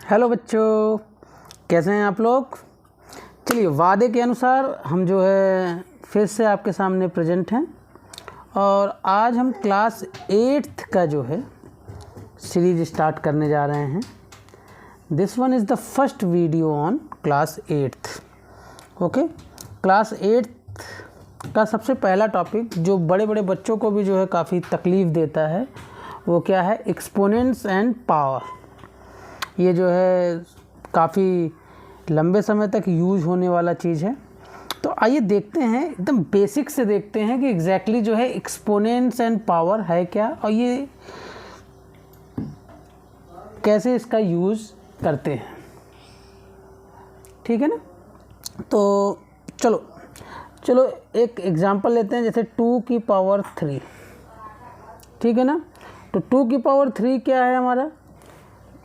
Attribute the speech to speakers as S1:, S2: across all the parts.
S1: Hello बच्चों, कैसे हैं आप लोग। चलिए, वादे के अनुसार हम जो है फिर से आपके सामने प्रेजेंट हैं और आज हम क्लास 8th का जो है सीरीज स्टार्ट करने जा रहे हैं। This one is the first video on class 8th। Okay, class 8th का सबसे पहला टॉपिक जो बड़े बड़े बच्चों को भी जो है काफ़ी तकलीफ़ देता है वो क्या है, एक्सपोनेंट्स एंड पावर। ये जो है काफ़ी लंबे समय तक यूज होने वाला चीज़ है। तो आइए देखते हैं, एकदम बेसिक से देखते हैं कि एग्जैक्टली जो है एक्सपोनेंट्स एंड पावर है क्या और ये कैसे इसका यूज़ करते हैं। ठीक है ना। तो चलो एक एग्जांपल लेते हैं, जैसे 2 की पावर 3। ठीक है ना। तो 2 की पावर 3 क्या है हमारा,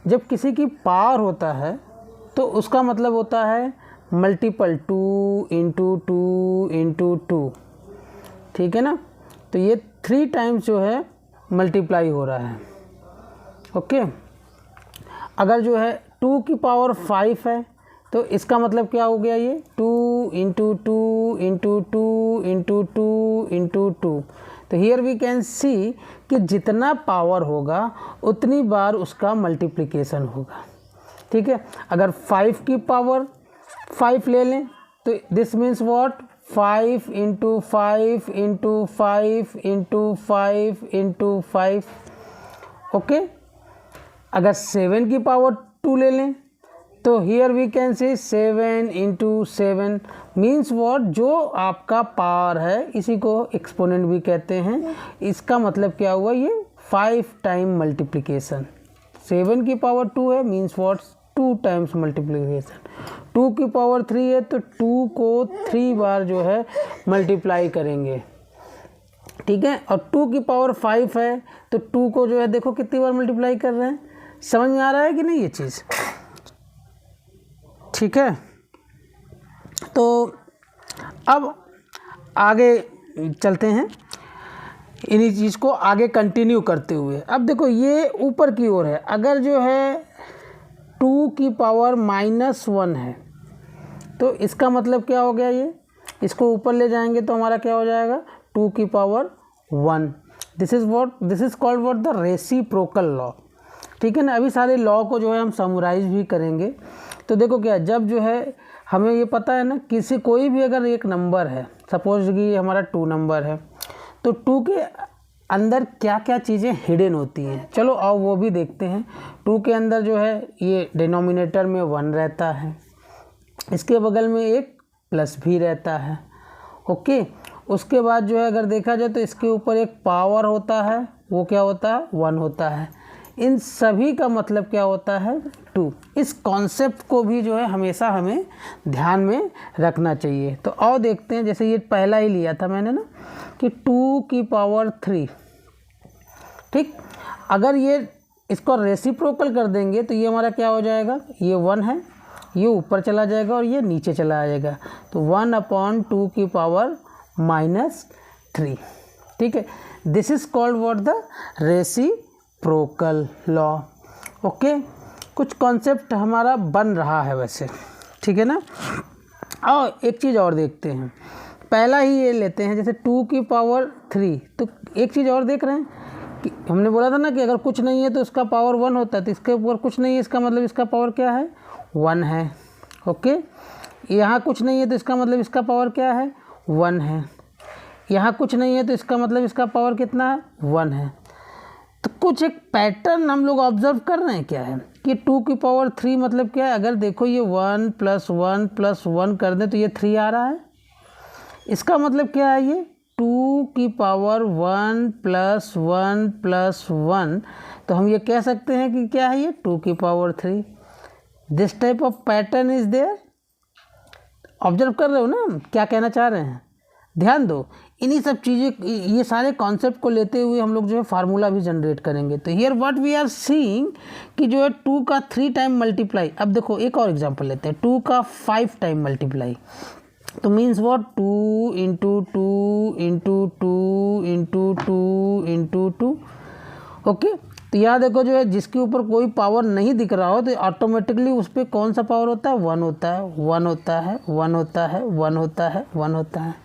S1: जब किसी की पावर होता है तो उसका मतलब होता है मल्टीपल 2 इंटू 2 इंटू 2। ठीक है ना। तो ये 3 टाइम्स जो है मल्टीप्लाई हो रहा है। ओके, अगर जो है 2 की पावर 5 है तो इसका मतलब क्या हो गया, ये 2 इंटू 2 इंटू 2 इंटू 2 इंटू 2। तो हियर वी कैन सी कि जितना पावर होगा उतनी बार उसका मल्टीप्लिकेशन होगा। ठीक है, अगर 5 की पावर 5 ले लें तो this means what, 5 into 5 into 5 into 5 into 5। Okay, अगर 7 की पावर 2 ले लें तो here we can say 7 into 7 means what, जो आपका पावर है इसी को एक्सपोनेंट भी कहते हैं। इसका मतलब क्या हुआ, ये 5 टाइम मल्टीप्लिकेशन। 7 की पावर 2 है मीन्स व्हाट, 2 टाइम्स मल्टीप्लिकेशन। 2 की पावर 3 है तो 2 को 3 बार जो है मल्टीप्लाई करेंगे। ठीक है, और 2 की पावर 5 है तो 2 को जो है देखो कितनी बार मल्टीप्लाई कर रहे हैं। समझ में आ रहा है कि नहीं ये चीज़। ठीक है, तो अब आगे चलते हैं, इन्हीं चीज़ को आगे कंटिन्यू करते हुए। अब देखो ये ऊपर की ओर है, अगर जो है 2 की पावर -1 है तो इसका मतलब क्या हो गया, ये इसको ऊपर ले जाएंगे तो हमारा क्या हो जाएगा, 2 की power 1। This is called what, the reciprocal law. ठीक है ना। अभी सारे लॉ को जो है हम समराइज भी करेंगे। तो देखो क्या, जब जो है हमें ये पता है ना, कोई भी अगर एक नंबर है, सपोज कि हमारा 2 नंबर है, तो 2 के अंदर क्या क्या चीज़ें हिडन होती हैं, चलो आओ वो भी देखते हैं। 2 के अंदर जो है ये डिनोमिनेटर में 1 रहता है, इसके बगल में एक प्लस भी रहता है। ओके, उसके बाद जो है अगर देखा जाए तो इसके ऊपर एक पावर होता है, वो क्या होता है, 1 होता है। इन सभी का मतलब क्या होता है, 2। इस कॉन्सेप्ट को भी जो है हमेशा हमें ध्यान में रखना चाहिए। तो आओ देखते हैं, जैसे ये पहला ही लिया था मैंने ना कि 2 की पावर 3। ठीक, अगर ये इसको रेसिप्रोकल कर देंगे तो ये हमारा क्या हो जाएगा, ये 1 है, ये ऊपर चला जाएगा और ये नीचे चला जाएगा। तो 1/2 की पावर -3। ठीक है, this is called what, the reciprocal law. Okay, कुछ कॉन्सेप्ट हमारा बन रहा है वैसे। ठीक है ना। और एक चीज़ और देखते हैं, पहला ही ये लेते हैं, जैसे 2 की पावर 3। तो एक चीज़ और देख रहे हैं कि हमने बोला था ना कि अगर कुछ नहीं है तो इसका पावर 1 होता है, तो इसके ऊपर कुछ नहीं है, इसका मतलब इसका पावर क्या है, 1 है। ओके, यहाँ कुछ नहीं है तो इसका मतलब इसका पावर क्या है, 1 है। यहाँ कुछ नहीं है तो इसका मतलब इसका पावर कितना है, 1 है। तो कुछ एक पैटर्न हम लोग ऑब्जर्व कर रहे हैं, क्या है कि 2 की पावर 3 मतलब क्या है, अगर देखो ये 1 + 1 + 1 कर दें तो ये 3 आ रहा है। इसका मतलब क्या है, ये 2 की पावर 1 + 1 + 1, तो हम ये कह सकते हैं कि क्या है, ये 2 की power 3। This type of pattern is there. Observe कर रहे हो ना क्या कहना चाह रहे हैं, ध्यान दो। इन्हीं सब चीज़ें, ये सारे कॉन्सेप्ट को लेते हुए हम लोग जो है फार्मूला भी जनरेट करेंगे। तो here what we are seeing कि जो है 2 का 3 टाइम मल्टीप्लाई। अब देखो एक और एग्जांपल लेते हैं, 2 का 5 टाइम मल्टीप्लाई। तो means what, 2 into 2 into 2 into 2 into 2। Okay, तो यहाँ देखो जो है जिसके ऊपर कोई पावर नहीं दिख रहा हो तो ऑटोमेटिकली उस पर कौन सा पावर होता है, 1 होता है, 1 होता है, 1 होता है, 1 होता है, 1 होता है।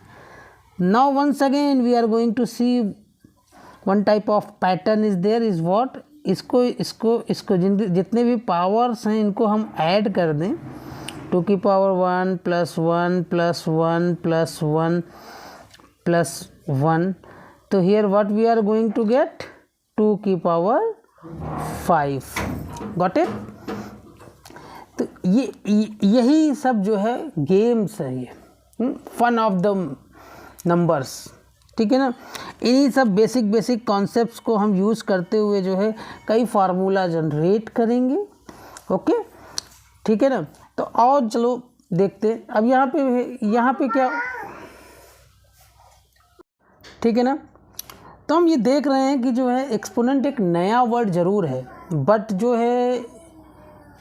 S1: Now once again we are going to see one type of pattern is there is what, इसको जितने भी पावर्स हैं इनको हम ऐड कर दें, 2 की power 1 plus 1 plus 1 plus 1 plus 1, तो here what we are going to get 2 की पावर 5। Got it. तो यही सब जो है गेम्स है, ये फन ऑफ द नंबर्स, ठीक है ना। इन्हीं सब बेसिक कॉन्सेप्ट्स को हम यूज़ करते हुए जो है कई फार्मूला जनरेट करेंगे। ओके, ठीक है ना। तो और चलो देखते हैं अब यहाँ पे क्या, ठीक है ना। तो हम ये देख रहे हैं कि जो है एक्सपोनेंट एक नया वर्ड ज़रूर है, बट जो है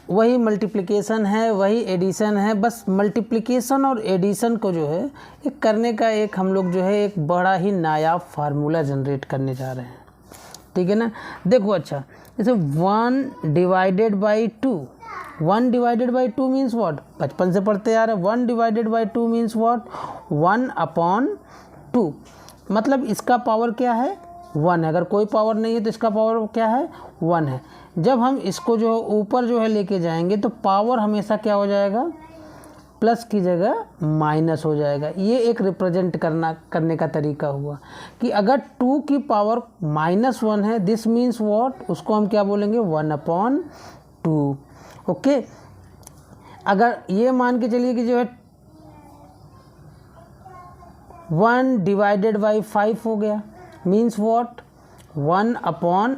S1: वही मल्टीप्लिकेशन है, वही एडिशन है। बस मल्टीप्लिकेशन और एडिशन को जो है एक करने का एक हम लोग जो है एक बड़ा ही नायाब फार्मूला जनरेट करने जा रहे हैं, ठीक है ना। देखो अच्छा, जैसे 1 divided by 2, 1 divided by 2 means what, बचपन से पढ़ते आ रहे हैं। 1 divided by 2 means what, 1 upon 2, मतलब इसका पावर क्या है, 1 है। अगर कोई पावर नहीं है तो इसका पावर क्या है, 1 है। जब हम इसको जो ऊपर जो है लेके जाएंगे तो पावर हमेशा क्या हो जाएगा, प्लस की जगह माइनस हो जाएगा। ये एक रिप्रेजेंट करने का तरीका हुआ कि अगर 2 की पावर -1 है, दिस मीन्स व्हाट, उसको हम क्या बोलेंगे, 1 अपॉन 2। ओके, अगर ये मान के चलिए कि जो है 1 डिवाइडेड बाई 5 हो गया, मीन्स व्हाट, 1 अपॉन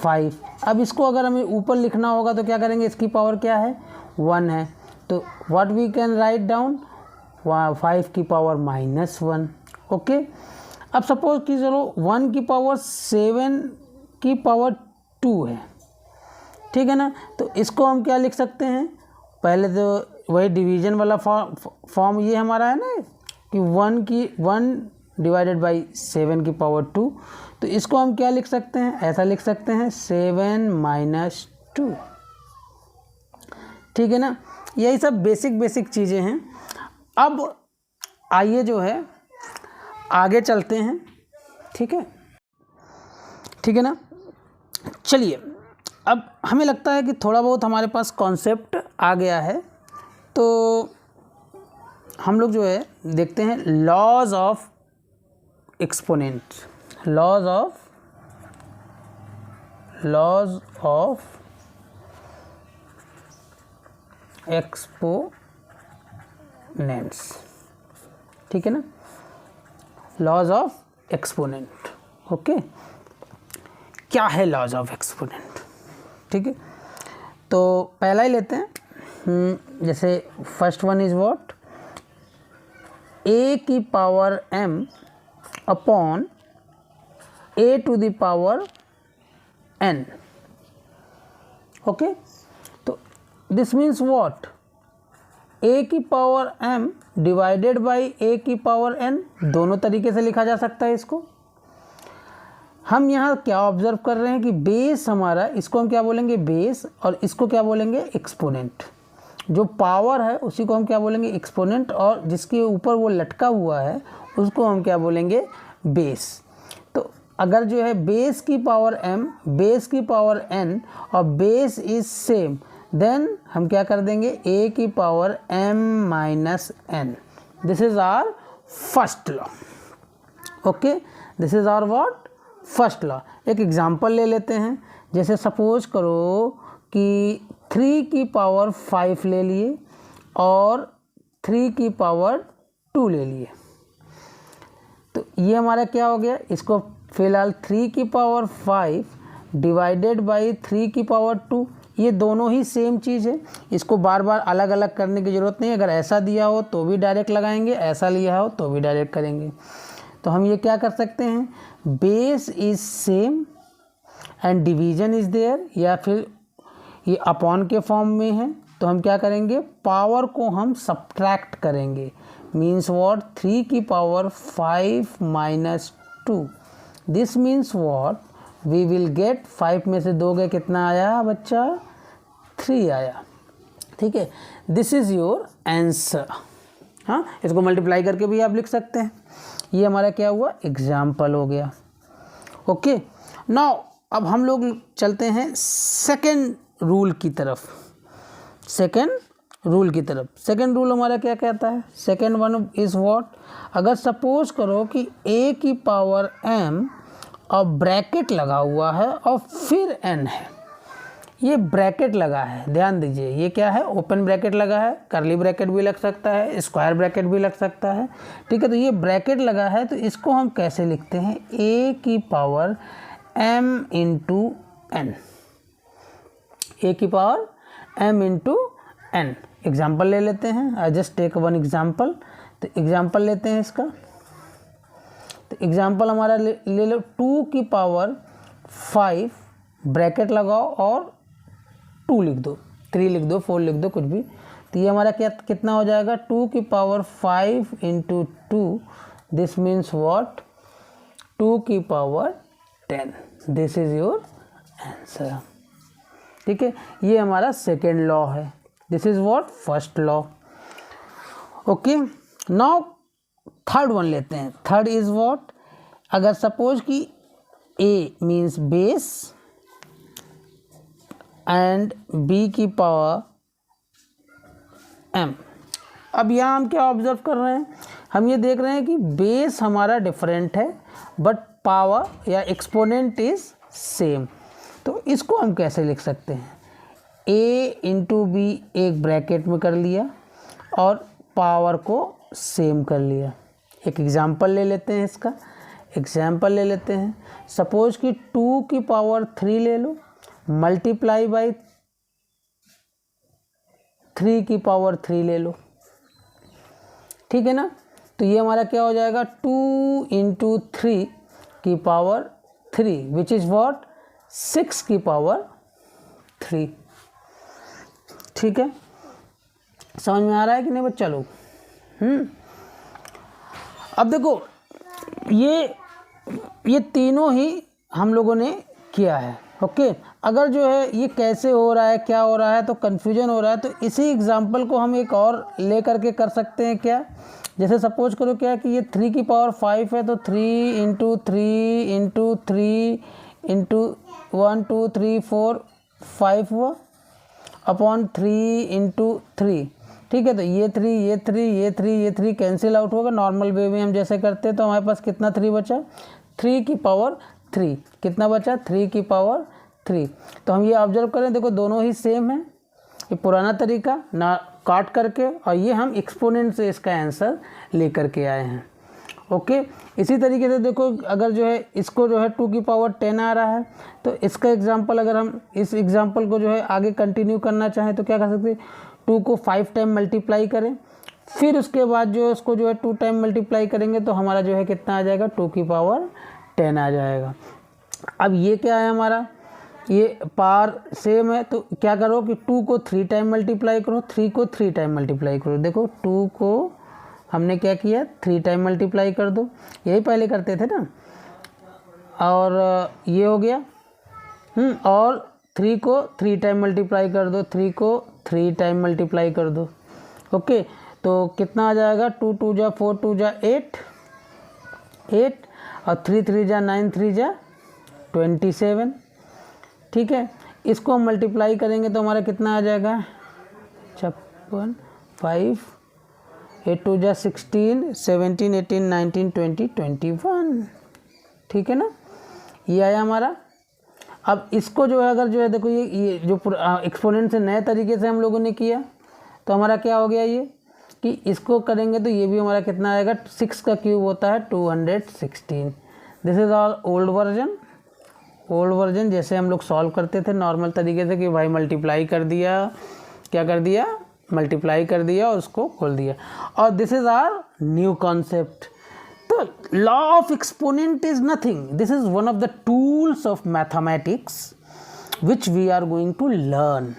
S1: 5। अब इसको अगर हमें ऊपर लिखना होगा तो क्या करेंगे, इसकी पावर क्या है, 1 है, तो what we can write down, 5 की पावर -1। ओके, अब सपोज कि चलो 1 की पावर 7 की पावर 2 है, ठीक है ना। तो इसको हम क्या लिख सकते हैं, पहले तो वही डिवीजन वाला फॉर्म ये हमारा है ना कि 1 डिवाइडेड बाई 7 की पावर 2, तो इसको हम क्या लिख सकते हैं, ऐसा लिख सकते हैं 7 माइनस 2, ठीक है ना। यही सब बेसिक चीज़ें हैं। अब आइए जो है आगे चलते हैं, ठीक है ना। चलिए, अब हमें लगता है कि थोड़ा बहुत हमारे पास कॉन्सेप्ट आ गया है, तो हम लोग जो है देखते हैं laws of exponent, laws of exponents, ठीक है ना, लॉज ऑफ एक्सपोनेंट। ओके, क्या है लॉज ऑफ एक्सपोनेंट, ठीक है। तो पहला ही लेते हैं, जैसे first one is what, a की power m upon a to the power n। Okay, तो दिस मीन्स व्हाट, a की power m divided by a की पावर n, दोनों तरीके से लिखा जा सकता है इसको। हम यहाँ क्या ऑब्जर्व कर रहे हैं कि बेस हमारा, इसको हम क्या बोलेंगे, बेस, और इसको क्या बोलेंगे, एक्सपोनेंट। जो पावर है उसी को हम क्या बोलेंगे, एक्सपोनेंट, और जिसके ऊपर वो लटका हुआ है उसको हम क्या बोलेंगे, बेस। तो अगर जो है बेस की पावर m, बेस की पावर n और बेस इज सेम, देन हम क्या कर देंगे, a की power m minus n। This is our first law. Okay, this is our what, first law. एक एग्जांपल ले लेते हैं, जैसे सपोज करो कि 3 की पावर 5 ले लिए और 3 की पावर 2 ले लिए, तो ये हमारा क्या हो गया, इसको फिलहाल 3 की पावर 5 डिवाइडेड बाई 3 की पावर 2, ये दोनों ही सेम चीज़ है, इसको बार बार अलग अलग करने की ज़रूरत नहीं है। अगर ऐसा दिया हो तो भी डायरेक्ट लगाएंगे, ऐसा लिया हो तो भी डायरेक्ट करेंगे। तो हम ये क्या कर सकते हैं, base is same and division is there, या फिर ये अपॉन के फॉर्म में है तो हम क्या करेंगे, पावर को हम सब्ट्रैक्ट करेंगे, मीन्स व्हाट, 3 की power 5 minus 2। This means what, we will get 5 में से 2 गए, कितना आया बच्चा? 3 आया। ठीक है, दिस इज़ योर आंसर। हाँ, इसको मल्टीप्लाई करके भी आप लिख सकते हैं। ये हमारा क्या हुआ? एग्जाम्पल हो गया। ओके, नाउ अब हम लोग चलते हैं सेकेंड रूल की तरफ। सेकेंड रूल हमारा क्या कहता है? Second one is what? अगर सपोज करो कि a की पावर m और ब्रैकेट लगा हुआ है और फिर n है। ये ब्रैकेट लगा है, ध्यान दीजिए, ये क्या है? ओपन ब्रैकेट लगा है, कर्ली ब्रैकेट भी लग सकता है, स्क्वायर ब्रैकेट भी लग सकता है। ठीक है, तो ये ब्रैकेट लगा है, तो इसको हम कैसे लिखते हैं? a की power m into n, a की power m into n। Example ले लेते हैं, I just take one example. तो एग्जाम्पल लेते हैं इसका। तो एग्जाम्पल हमारा ले लो 2 की पावर 5, ब्रैकेट लगाओ और 2 लिख दो, 3 लिख दो, 4 लिख दो, कुछ भी। तो ये हमारा क्या कितना हो जाएगा? 2 की power 5 into 2, this means what? 2 की power 10। This is your answer. ठीक है, ये हमारा सेकेंड लॉ है। This is what? First law. Okay, now third one लेते हैं। Third is what? अगर सपोज कि a means base and b की पावर m। अब यहाँ हम क्या ऑब्जर्व कर रहे हैं? हम ये देख रहे हैं कि बेस हमारा डिफरेंट है बट पावर या एक्सपोनेंट इज सेम। तो इसको हम कैसे लिख सकते हैं? a इंटू बी एक ब्रैकेट में कर लिया और पावर को सेम कर लिया। एक एग्जाम्पल ले लेते हैं इसका। एग्जाम्पल ले लेते हैं, सपोज कि 2 की पावर 3 ले लो, मल्टीप्लाई बाई 3 की पावर 3 ले लो। ठीक है ना? तो ये हमारा क्या हो जाएगा? 2 इंटू 3 की पावर 3 विच इज़ व्हाट? 6 की पावर 3। ठीक है, समझ में आ रहा है कि नहीं बच्चा लोग? अब देखो, ये तीनों ही हम लोगों ने किया है। ओके, अगर जो है ये कैसे हो रहा है, क्या हो रहा है, तो कन्फ्यूजन हो रहा है, तो इसी एग्जाम्पल को हम एक और ले करके कर सकते हैं। क्या? जैसे सपोज करो क्या कि ये 3 की पावर 5 है, तो 3 इंटू 3 इंटू 3 इंटू 1 2 3 4 5 हुआ अपॉन 3 इंटू 3। ठीक है, तो ये 3 ये 3 ये 3 ये 3 कैंसिल आउट होगा। नॉर्मल वे में हम जैसे करते हैं, तो हमारे पास कितना 3 बचा? 3 की पावर 3। कितना बचा? 3 की पावर 3। तो हम ये ऑब्जर्व करें, देखो दोनों ही सेम है। ये पुराना तरीका ना काट करके, और ये हम एक्सपोनेंट से इसका आंसर ले करके आए हैं। ओके, इसी तरीके से देखो, अगर जो है इसको जो है 2 की पावर 10 आ रहा है, तो इसका एग्जाम्पल अगर हम इस एग्जाम्पल को जो है आगे कंटिन्यू करना चाहें, तो क्या कर सकते हैं? 2 को 5 टाइम मल्टीप्लाई करें, फिर उसके बाद जो है उसको जो है 2 टाइम मल्टीप्लाई करेंगे, तो हमारा जो है कितना आ जाएगा? 2 की पावर 10 आ जाएगा। अब ये क्या है हमारा? ये पावर सेम है, तो क्या करो कि 2 को 3 टाइम मल्टीप्लाई करो, 3 को 3 टाइम मल्टीप्लाई करो। देखो 2 को हमने क्या किया? 3 टाइम मल्टीप्लाई कर दो, यही पहले करते थे ना। और ये हो गया। और 3 को 3 टाइम मल्टीप्लाई कर दो, 3 को 3 टाइम मल्टीप्लाई कर दो। ओके, तो कितना आ जाएगा? 2 2 जा 4 2 जा 8 और 3 3 जा 9 3 जा 27। ठीक है, इसको हम मल्टीप्लाई करेंगे तो हमारा कितना आ जाएगा? 56 5 8 2 जा 16 17 18 19 20 21। ठीक है ना? ये आया हमारा। अब इसको जो है अगर जो है देखो, ये जो एक्सपोनेंट से नए तरीके से हम लोगों ने किया, तो हमारा क्या हो गया? ये कि इसको करेंगे तो ये भी हमारा कितना आएगा? 6 का क्यूब होता है 216। This is all old version जैसे हम लोग सॉल्व करते थे नॉर्मल तरीके से, कि भाई मल्टीप्लाई कर दिया, क्या कर दिया? मल्टीप्लाई कर दिया और उसको खोल दिया। और this is our new concept. तो law of exponent is nothing, this is one of the tools of mathematics which we are going to learn.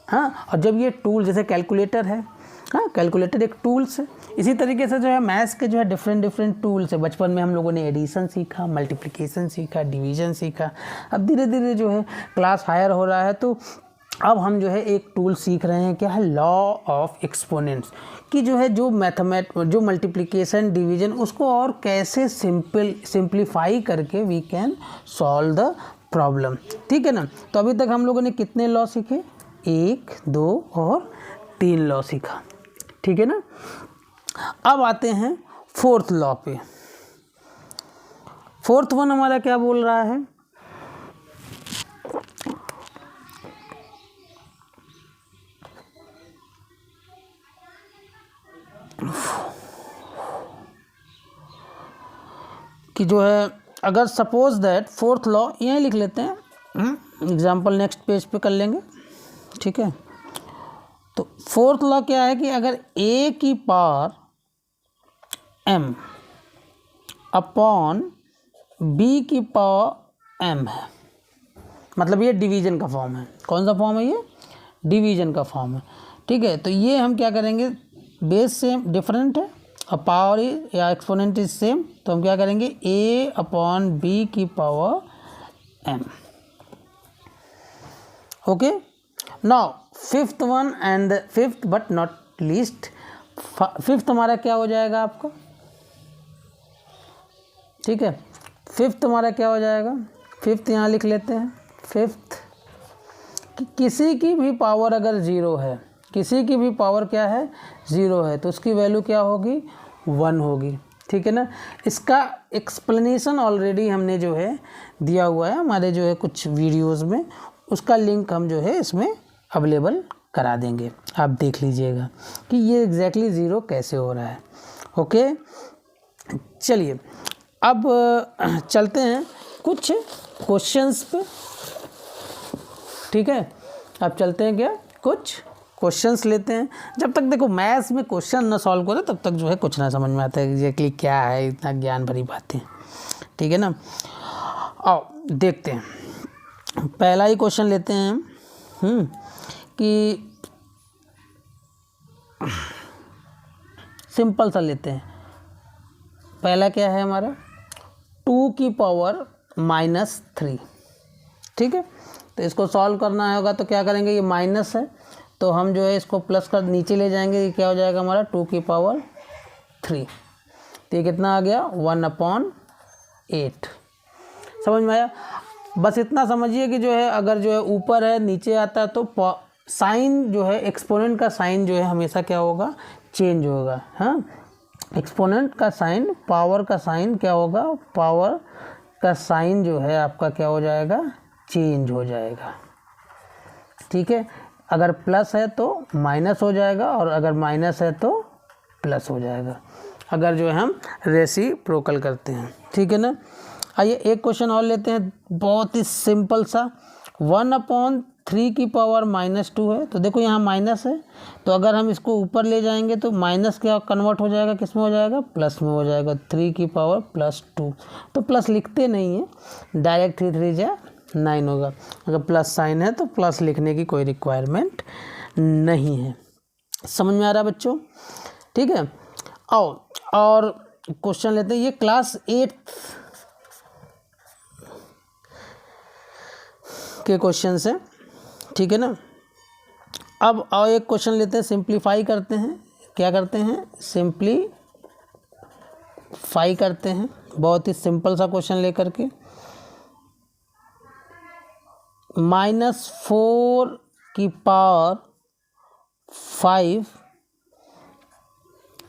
S1: हाँ, और जब ये टूल जैसे कैलकुलेटर है, हाँ, कैलकुलेटर एक टूल्स है। इसी तरीके से जो है मैथ्स के जो है डिफरेंट टूल्स है। बचपन में हम लोगों ने एडिशन सीखा, मल्टीप्लिकेशन सीखा, डिवीजन सीखा। अब धीरे धीरे जो है क्लास हायर हो रहा है, तो अब हम जो है एक टूल सीख रहे हैं, क्या है, लॉ ऑफ एक्सपोनेंट्स, कि जो है जो मल्टीप्लिकेशन डिवीजन उसको और कैसे सिंप्लीफाई करके we can solve the problem. ठीक है ना। तो अभी तक हम लोगों ने कितने लॉ सीखे, 1, 2 और 3 लॉ सीखा। ठीक है ना। अब आते हैं फोर्थ लॉ पे। फोर्थ वन हमारा क्या बोल रहा है, कि जो है अगर सपोज दैट फोर्थ लॉ यहीं लिख लेते हैं, एग्जाम्पल नेक्स्ट पेज पे कर लेंगे। ठीक है। तो फोर्थ लॉ क्या है कि अगर a की पावर m अपॉन b की पावर m है, मतलब ये डिवीजन का फॉर्म है। कौन सा फॉर्म है ये, डिवीजन का फॉर्म है। ठीक है। तो ये हम क्या करेंगे, बेस सेम डिफरेंट है और पावर या एक्सपोनेंट इज सेम, तो हम क्या करेंगे a अपॉन b की power m। Okay. Now fifth one and fifth but not least, fifth हमारा क्या हो जाएगा आपका, ठीक है, फिफ्थ हमारा क्या हो जाएगा, फिफ्थ यहाँ लिख लेते हैं। फिफ्थ कि किसी की भी पावर अगर ज़ीरो है, किसी की भी पावर क्या है, ज़ीरो है, तो उसकी वैल्यू क्या होगी, 1 होगी। ठीक है ना। इसका एक्सप्लेनेशन ऑलरेडी हमने जो है दिया हुआ है हमारे जो है कुछ वीडियोस में, उसका लिंक हम जो है इसमें अवेलेबल करा देंगे, आप देख लीजिएगा कि ये एग्जैक्टली ज़ीरो कैसे हो रहा है। ओके, चलिए अब चलते हैं कुछ क्वेश्चंस पे। ठीक है, अब चलते हैं क्या, कुछ क्वेश्चंस लेते हैं। जब तक देखो मैथ्स में क्वेश्चन ना सॉल्व करो तब तक जो है कुछ ना समझ में आता है एग्जैक्टली क्या है, इतना ज्ञान भरी बातें। ठीक है ना। आओ देखते हैं, पहला ही क्वेश्चन लेते हैं कि सिंपल सा लेते हैं। पहला क्या है हमारा, 2 की पावर -3। ठीक है, तो इसको सॉल्व करना होगा तो क्या करेंगे, ये माइनस है तो हम जो है इसको प्लस कर नीचे ले जाएंगे, ये क्या हो जाएगा हमारा 2 की पावर 3। तो ये कितना आ गया 1/8। समझ में आया। बस इतना समझिए कि जो है अगर जो है ऊपर है नीचे आता है तो साइन जो है, एक्सपोनेंट का साइन जो है हमेशा क्या होगा, चेंज होगा। हाँ, एक्सपोनेंट का साइन, पावर का साइन क्या होगा, पावर का साइन जो है आपका क्या हो जाएगा, चेंज हो जाएगा। ठीक है, अगर प्लस है तो माइनस हो जाएगा और अगर माइनस है तो प्लस हो जाएगा, अगर जो है हम रेसिप्रोकल करते हैं। ठीक है ना। आइए एक क्वेश्चन और लेते हैं, बहुत ही सिंपल सा। 1/3 की पावर -2 है, तो देखो यहाँ माइनस है, तो अगर हम इसको ऊपर ले जाएंगे तो माइनस क्या कन्वर्ट हो जाएगा, किस में हो जाएगा, प्लस में हो जाएगा। 3 की पावर +2, तो प्लस लिखते नहीं है, डायरेक्ट 3 3 जा 9 होगा। अगर प्लस साइन है तो प्लस लिखने की कोई रिक्वायरमेंट नहीं है। समझ में आ रहा है बच्चों। ठीक है, आओ और क्वेश्चन लेते हैं, ये क्लास 8 के क्वेश्चन है। ठीक है ना। अब आओ एक क्वेश्चन लेते हैं, सिंप्लीफाई करते हैं। क्या करते हैं, सिंप्लीफाई करते हैं, बहुत ही सिंपल सा क्वेश्चन लेकर के। -4 की पावर 5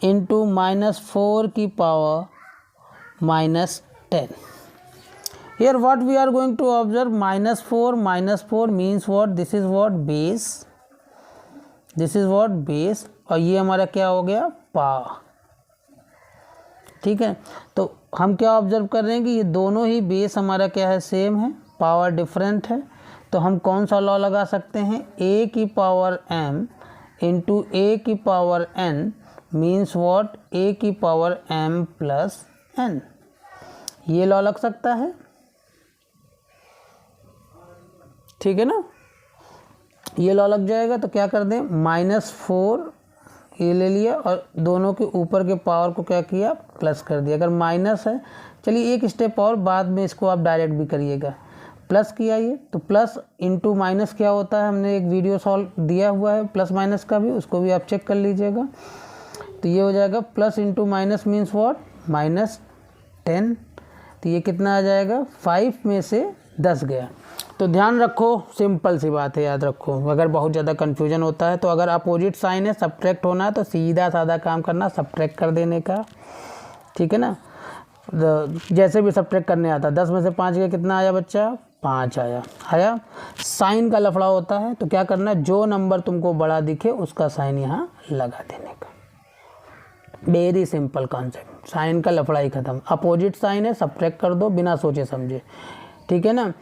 S1: इंटू -4 की power -10। Here what we are going to observe, -4 means what, this is what base, this is what base, और ये हमारा क्या हो गया, पावर। ठीक है, तो हम क्या ऑब्जर्व कर रहे हैं कि ये दोनों ही बेस हमारा क्या है, सेम है, पावर डिफरेंट है। तो हम कौन सा लॉ लगा सकते हैं, a की पावर m इंटू a की power n means what, a की पावर m प्लस n, ये लॉ लग सकता है। ठीक है ना, ये लॉ लग जाएगा। तो क्या कर दें, -4 ये ले लिया और दोनों के ऊपर के पावर को क्या किया, प्लस कर दिया। अगर माइनस है, चलिए एक स्टेप और बाद में इसको आप डायरेक्ट भी करिएगा, प्लस किया ये तो प्लस इंटू माइनस क्या होता है, हमने एक वीडियो सॉल्व दिया हुआ है प्लस माइनस का भी, उसको भी आप चेक कर लीजिएगा। तो ये हो जाएगा plus into minus means what, -10। तो ये कितना आ जाएगा, 5 में से 10 गया। तो ध्यान रखो, सिंपल सी बात है, याद रखो। अगर बहुत ज़्यादा कन्फ्यूजन होता है तो अगर अपोजिट साइन है, सब्ट्रैक्ट होना है, तो सीधा साधा काम करना, सब्ट्रैक्ट कर देने का, ठीक है ना। जैसे भी सब्ट्रैक्ट करने आता, 10 में से 5 गया, कितना आया बच्चा, 5 आया। साइन का लफड़ा होता है तो क्या करना, जो नंबर तुमको बड़ा दिखे उसका साइन यहाँ लगा देने का। वेरी सिंपल कॉन्सेप्ट, साइन का लफड़ा ही खत्म। अपोजिट साइन है, सब्ट्रैक्ट कर दो बिना सोचे समझे, ठीक है ना।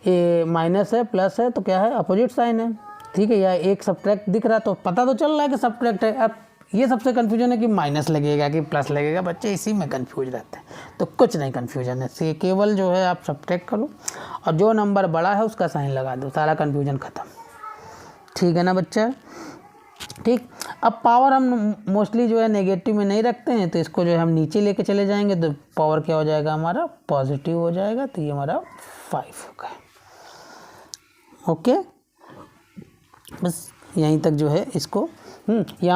S1: ये माइनस है, प्लस है, तो क्या है, अपोजिट साइन है, ठीक है। या एक सब्ट्रैक्ट दिख रहा है तो पता तो चल रहा है कि सब्ट्रैक्ट है। अब ये सबसे कन्फ्यूजन है कि माइनस लगेगा कि प्लस लगेगा, बच्चे इसी में कन्फ्यूज रहते हैं। तो कुछ नहीं कन्फ्यूजन है, केवल जो है आप सब्ट्रैक्ट करो और जो नंबर बड़ा है उसका साइन लगा दो, सारा कन्फ्यूजन ख़त्म, ठीक है ना बच्चा। ठीक, अब पावर हम मोस्टली जो है नेगेटिव में नहीं रखते हैं, तो इसको जो है हम नीचे लेके चले जाएंगे तो पावर क्या हो जाएगा, हमारा पॉजिटिव हो जाएगा। तो ये हमारा 5 हो गया। ओके, बस यहीं तक जो है इसको यहाँ